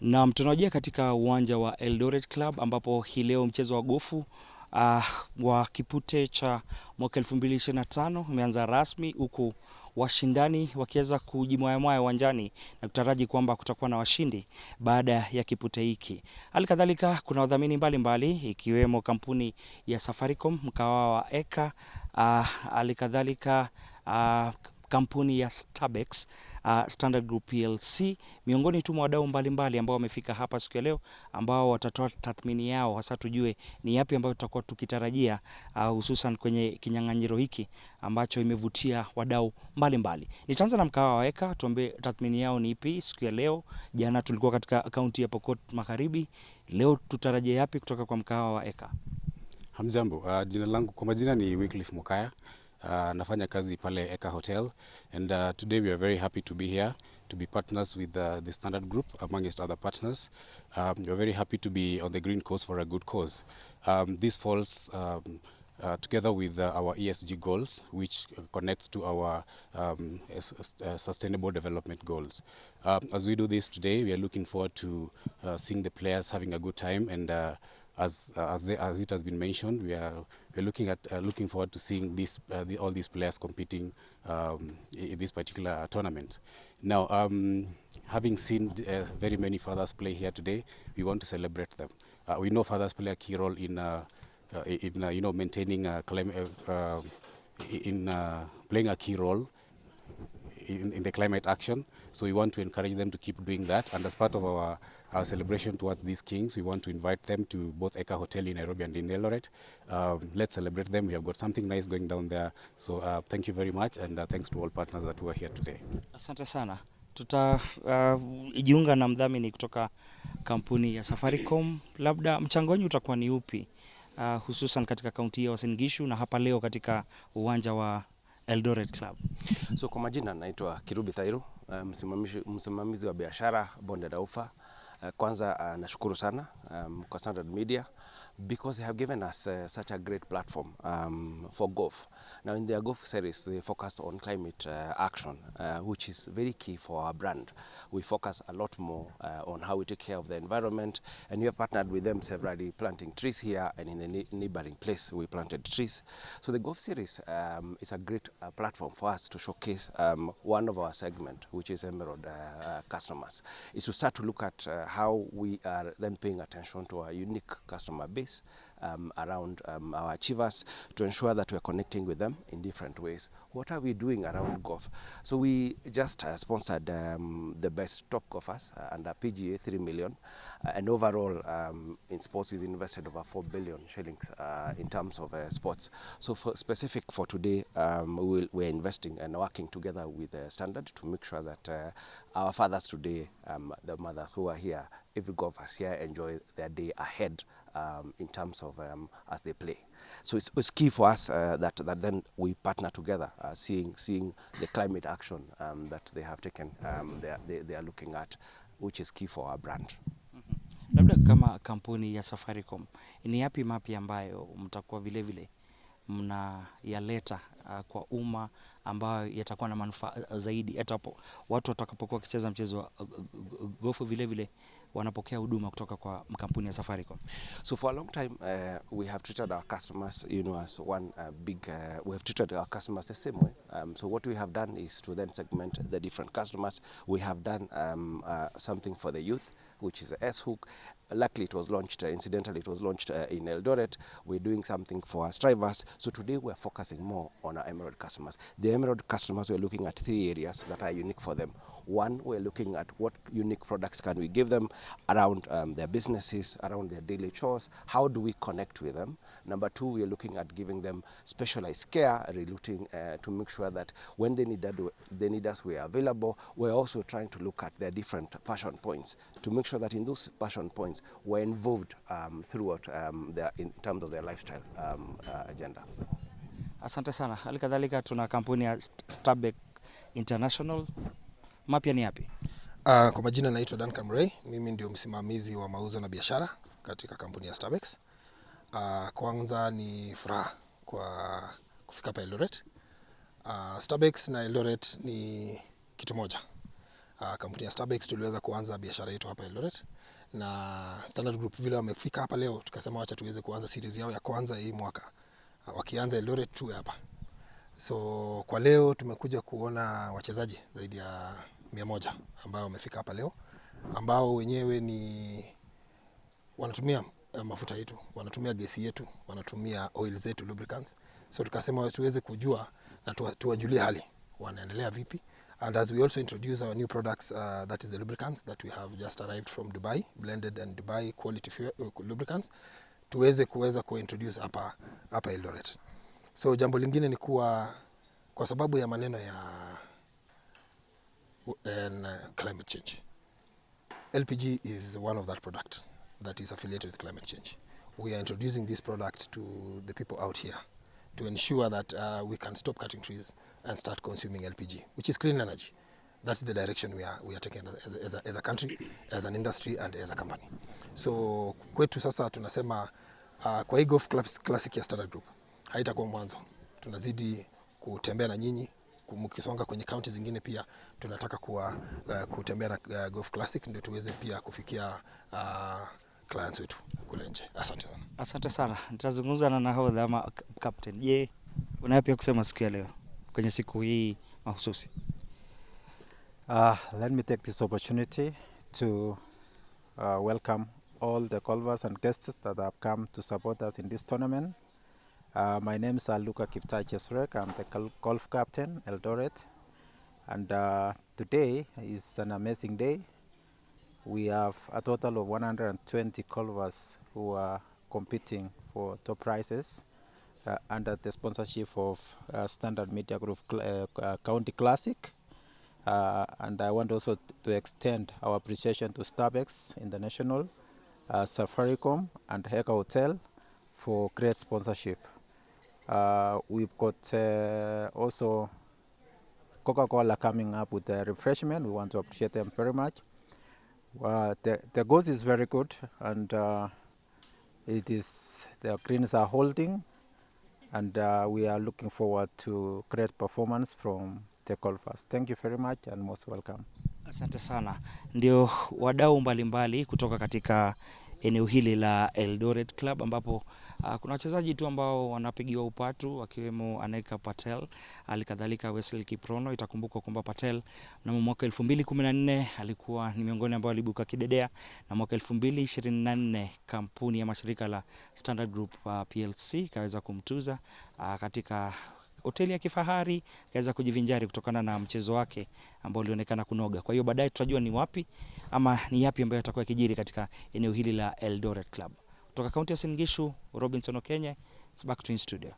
Na tunarejea katika uwanja wa Eldoret Club ambapo hii leo mchezo wa gofu wa kipute cha mwaka 2025 umeanza rasmi, huku washindani wakiweza kujimwayamwaya uwanjani na kutaraji kwamba kutakuwa na washindi baada ya kipute hiki. Hali kadhalika kuna wadhamini mbalimbali ikiwemo kampuni ya Safaricom, mkahawa wa Eka, hali kadhalika kampuni ya Standard Group PLC, miongoni tu mwa wadau mbalimbali ambao wamefika hapa siku ya leo, ambao watatoa tathmini yao, hasa tujue ni yapi ambayo tutakuwa tukitarajia, hususan kwenye kinyang'anyiro hiki ambacho imevutia wadau mbalimbali. Nitaanza na mkahawa wa Eka, tuombe tathmini yao ni ipi siku ya leo. Jana tulikuwa katika kaunti ya Pokot Magharibi, leo tutarajia yapi kutoka kwa mkahawa wa Eka? Hamjambo, jina langu kwa majina ni Wycliffe Mukaya. Nafanya kazi pale Eka Hotel, and today we are very happy to be here to be partners with the Standard Group amongst other partners. We are very happy to be on the green coast for a good cause. This falls together with our ESG goals, which connects to our sustainable development goals. As we do this today, we are looking forward to seeing the players having a good time, and as it has been mentioned, we are looking forward to seeing all these players competing in this particular tournament. Now, having seen very many fathers play here today, we want to celebrate them. We know fathers play a key role in maintaining playing a key role in the climate action. So we want to encourage them to keep doing that. And as part of our celebration towards these kings, we want to invite them to both Eka Hotel in Nairobi and in Eldoret. Let's celebrate them. We have got something nice going down there. So thank you very much, and thanks to all partners that were here today. Asante sana. Tutajiunga na mdhamini kutoka kampuni ya Safaricom. Labda mchango wenu utakuwa ni upi, hususan katika kaunti ya Uasin Gishu na hapa leo katika uwanja wa Eldoret Club? So kwa majina naitwa Kirubi Thairu, msimamizi wa biashara Bonde la Ufa. Kwanza nashukuru sana kwa Standard Media because they have given us such a great platform for golf. Now in their golf series, they focus on climate action, which is very key for our brand. We focus a lot more on how we take care of the environment, and we have partnered with them severally, planting trees here, and in the neighboring place we planted trees. So the golf series is a great platform for us to showcase one of our segment, which is Emerald customers, is to start to look at how we are then paying attention to our unique customer base around our achievers, to ensure that we are connecting with them in different ways. What are we doing around golf? So we just sponsored the best top golfers under PGA 3 million, and overall in sports we've invested over 4 billion shillings in terms of sports. So specific for today, we're investing and working together with Standard to make sure that our fathers today, the mothers who are here, every golfers here enjoy their day ahead in terms of as they play. So it's key for us that then we partner together, seeing the climate action that they have taken, they are looking at, which is key for our brand. Labda kama kampuni ya Safaricom, ni yapi mapya ambayo mtakuwa vile vile mnayaleta kwa umma ambayo yatakuwa na manufaa zaidi hata watu watakapokuwa wakicheza mchezo wa gofu, vile vile wanapokea huduma kutoka kwa kampuni ya Safaricom? So for a long time we have treated our customers, as one we have treated our customers the same way. So what we have done is to then segment the different customers. We have done something for the youth, which is a S-Hook. Luckily it was launched, incidentally it was launched in Eldoret. We're doing something for our strivers. So today we're focusing more on our Emerald customers. The Emerald customers, we're looking at 3 areas that are unique for them. One, we're looking at what unique products can we give them around their businesses, around their daily chores. How do we connect with them? Number 2, we're looking at giving them specialized care, relating to make sure that when they need us, we are available. We're also trying to look at their different passion points to make sure that in those passion points we're involved throughout in terms of their lifestyle agenda. Asante sana. Hali kadhalika tuna kampuni ya Stabek International. Mapya ni yapi? Kwa majina naitwa Duncan Murray, mimi ndio msimamizi wa mauzo na biashara katika kampuni ya Starbex. Kwanza ni furaha kwa kufika hapa Eldoret. Starbex na Eldoret ni kitu moja. kampuni ya Starbucks tuliweza kuanza biashara yetu hapa Eldoret, na Standard Group vile wamefika hapa leo, tukasema wacha tuweze kuanza series yao ya kwanza hii mwaka. Wakianza Eldoret tu hapa. So kwa leo tumekuja kuona wachezaji zaidi ya 100 ambao wamefika hapa leo, ambao wenyewe ni wanatumia mafuta yetu, wanatumia gesi yetu, wanatumia oil zetu, lubricants. So tukasema tuweze kujua na tuwajulie hali wanaendelea vipi. And as we also introduce our new products, that is the lubricants that we have just arrived from Dubai, blended and Dubai quality lubricants, tuweze kuweza kuintroduce hapa Eldoret. So jambo lingine ni kuwa kwa sababu ya maneno ya climate change, LPG is one of that product that is affiliated with climate change. We are introducing this product to the people out here to ensure that we can stop cutting trees and start consuming LPG, which is clean energy. That's the direction we are taking as a country, as an industry and as a company. So kwetu sasa tunasema kwa hii Golf Classic ya Standard Group haitakuwa mwanzo. Tunazidi kutembea na nyinyi, mkisonga kwenye county zingine pia tunataka kutembea na Golf Classic ndio tuweze pia kufikia clients wetu kule nje. Asante sana. Asante sana. Nitazungumza na nahodha ama captain. Je, una yapi kusema siku ya leo kwenye siku hii mahususi? Let me take this opportunity to welcome all the golfers and guests that have come to support us in this tournament. My name is Luka Kiptay-Chesrek. I'm the golf captain, Eldoret. And today is an amazing day. We have a total of 120 golfers who are competing for top prizes under the sponsorship of Standard Media Group County Classic. And I want also to extend our appreciation to Starbucks International, Safaricom and Heka Hotel for great sponsorship. We've got also Coca-Cola coming up with a refreshment. We want to appreciate them very much. The course is very good, and the greens are holding, and we are looking forward to great performance from the golfers. Thank you very much and most welcome. Asante sana. Ndio wadau mbalimbali kutoka katika eneo hili la Eldoret Club ambapo kuna wachezaji tu ambao wanapigiwa upatu wakiwemo Aneka Patel, alikadhalika Wesley Kiprono. Itakumbukwa kwamba Patel mnamo mwaka 2014 alikuwa ni miongoni ambao alibuka kidedea, na mwaka 2024 kampuni ya mashirika la Standard Group PLC kaweza kumtuza katika hoteli ya kifahari, kaweza kujivinjari kutokana na mchezo wake ambao ulionekana kunoga. Kwa hiyo baadaye tutajua ni wapi ama ni yapi ambayo yatakuwa kijiri katika eneo hili la Eldoret Club. Kutoka kaunti ya Uasin Gishu, Robinson Okenye, it's back to in studio.